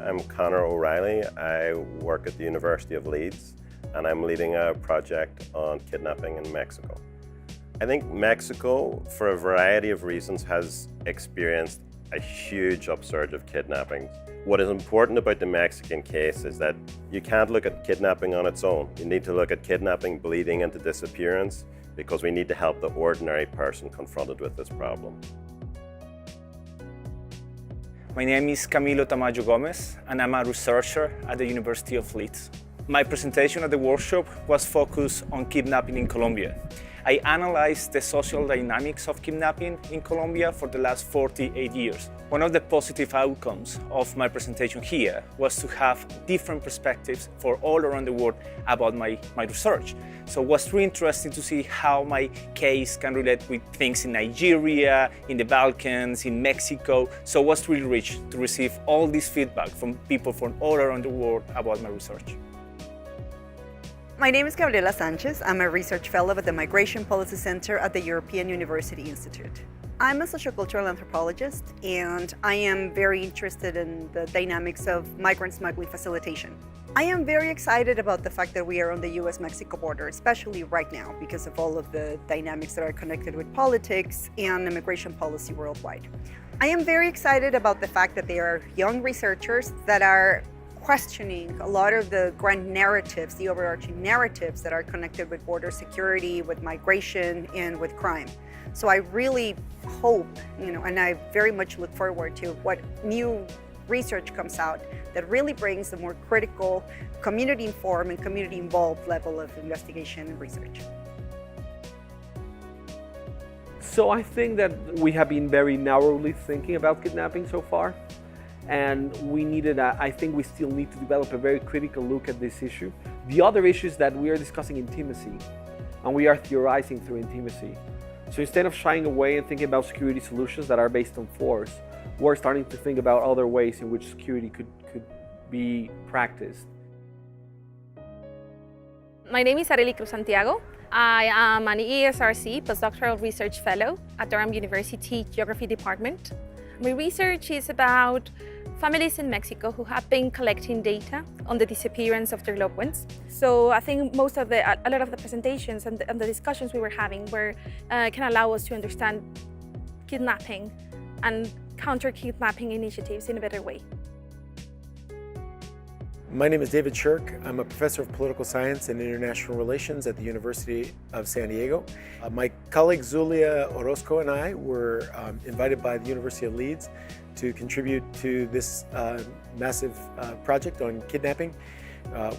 I'm Conor O'Reilly. I work at the University of Leeds and I'm leading a project on kidnapping in Mexico. I think Mexico, for a variety of reasons, has experienced a huge upsurge of kidnapping. What is important about the Mexican case is that you can't look at kidnapping on its own. You need to look at kidnapping bleeding into disappearance because we need to help the ordinary person confronted with this problem. My name is Camilo Tamayo and I'm a researcher at the University of Leeds. My presentation at the workshop was focused on kidnapping in Colombia. I analyzed the social dynamics of kidnapping in Colombia for the last 48 years. One of the positive outcomes of my presentation here was to have different perspectives for all around the world about my research. So it was really interesting to see how my case can relate with things in Nigeria, in the Balkans, in Mexico. So it was really rich to receive all this feedback from people from all around the world about my research. My name is Gabriella Sanchez. I'm a research fellow at the Migration Policy Center at the European University Institute. I'm a sociocultural anthropologist, and I am very interested in the dynamics of migrant smuggling facilitation. I am very excited about the fact that we are on the US-Mexico border, especially right now, because of all of the dynamics that are connected with politics and immigration policy worldwide. I am very excited about the fact that there are young researchers that are questioning a lot of the grand narratives, the overarching narratives that are connected with border security, with migration, and with crime. So I really hope, and I very much look forward to what new research comes out that really brings a more critical, community-informed and community-involved level of investigation and research. So I think that we have been very narrowly thinking about kidnapping so far. And I think we still need to develop a very critical look at this issue. The other issue is that we are discussing intimacy, and we are theorizing through intimacy. So instead of shying away and thinking about security solutions that are based on force, we're starting to think about other ways in which security could be practiced. My name is Cruz-Santiago. I am an ESRC postdoctoral research fellow at Durham University Geography Department. My research is about families in Mexico who have been collecting data on the disappearance of their loved ones. So I think a lot of the presentations and the discussions we were having can allow us to understand kidnapping and counter-kidnapping initiatives in a better way. My name is David Shirk. I'm a professor of political science and international relations at the University of San Diego. My colleague Zulia, Orozco, and I were invited by the University of Leeds to contribute to this massive project on kidnapping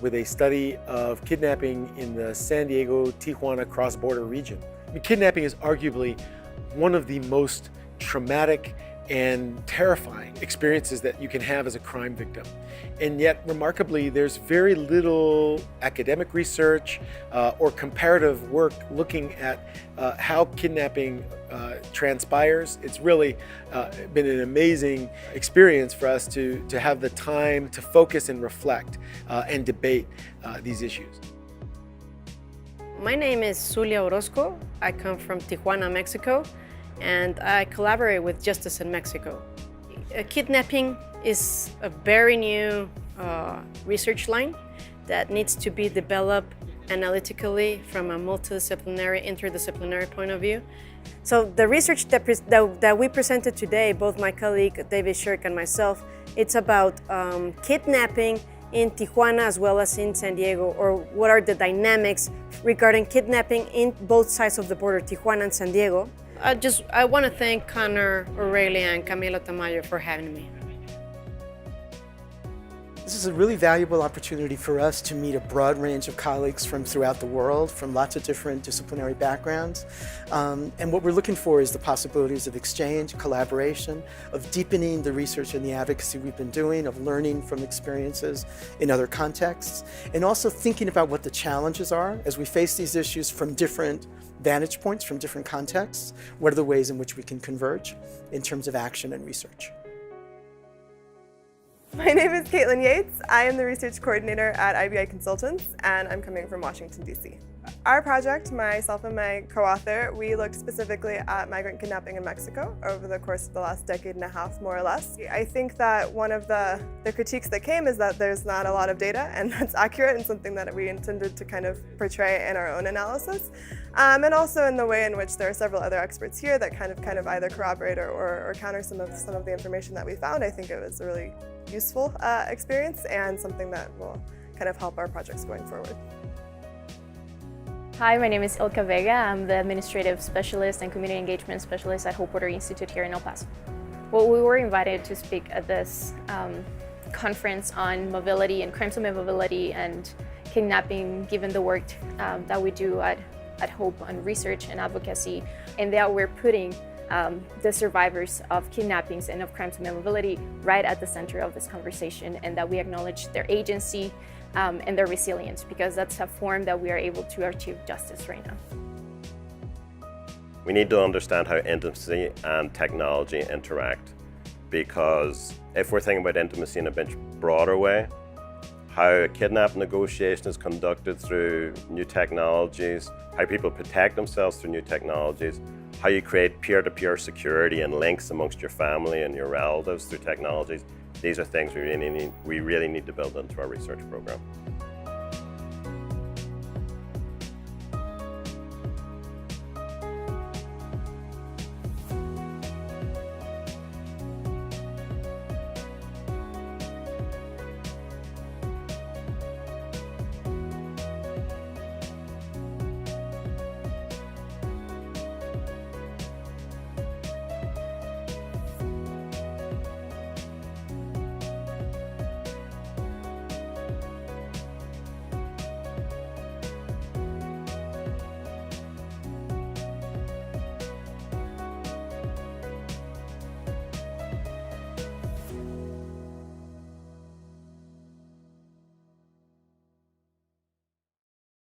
with a study of kidnapping in the San Diego-Tijuana cross-border region. Kidnapping is arguably one of the most traumatic and terrifying experiences that you can have as a crime victim. And yet, remarkably, there's very little academic research or comparative work looking at how kidnapping transpires. It's really been an amazing experience for us to have the time to focus and reflect and debate these issues. My name is Zulia Orozco. I come from Tijuana, Mexico, and I collaborate with Justice in Mexico. Kidnapping is a very new research line that needs to be developed analytically from a multidisciplinary, interdisciplinary point of view. So the research that we presented today, both my colleague David Shirk and myself, it's about kidnapping in Tijuana as well as in San Diego, or what are the dynamics regarding kidnapping in both sides of the border, Tijuana and San Diego. I want to thank Conor O'Reilly and Camilo Tamayo for having me. This is a really valuable opportunity for us to meet a broad range of colleagues from throughout the world, from lots of different disciplinary backgrounds. And what we're looking for is the possibilities of exchange, collaboration, of deepening the research and the advocacy we've been doing, of learning from experiences in other contexts, and also thinking about what the challenges are as we face these issues from different vantage points, from different contexts. What are the ways in which we can converge in terms of action and research? My name is Caitlyn Yates. I am the research coordinator at IBI Consultants, and I'm coming from Washington, D.C. Our project, myself and my co-author, we looked specifically at migrant kidnapping in Mexico over the course of the last decade and a half, more or less. I think that one of the critiques that came is that there's not a lot of data, and that's accurate and something that we intended to kind of portray in our own analysis. And also in the way in which there are several other experts here that kind of either corroborate or counter some of the information that we found. I think it was a really useful experience and something that will kind of help our projects going forward. Hi, my name is Ilka Vega. I'm the Administrative Specialist and Community Engagement Specialist at Hope Water Institute here in El Paso. Well, we were invited to speak at this conference on mobility and crimes of mobility and kidnapping, given the work that we do at Hope on research and advocacy, and that we're putting the survivors of kidnappings and of crimes of mobility right at the center of this conversation, and that we acknowledge their agency and their resilience, because that's a form that we are able to achieve justice right now. We need to understand how intimacy and technology interact, because if we're thinking about intimacy in a much broader way, how a kidnap negotiation is conducted through new technologies, how people protect themselves through new technologies, how you create peer-to-peer security and links amongst your family and your relatives through technologies. These are things we really need to build into our research program.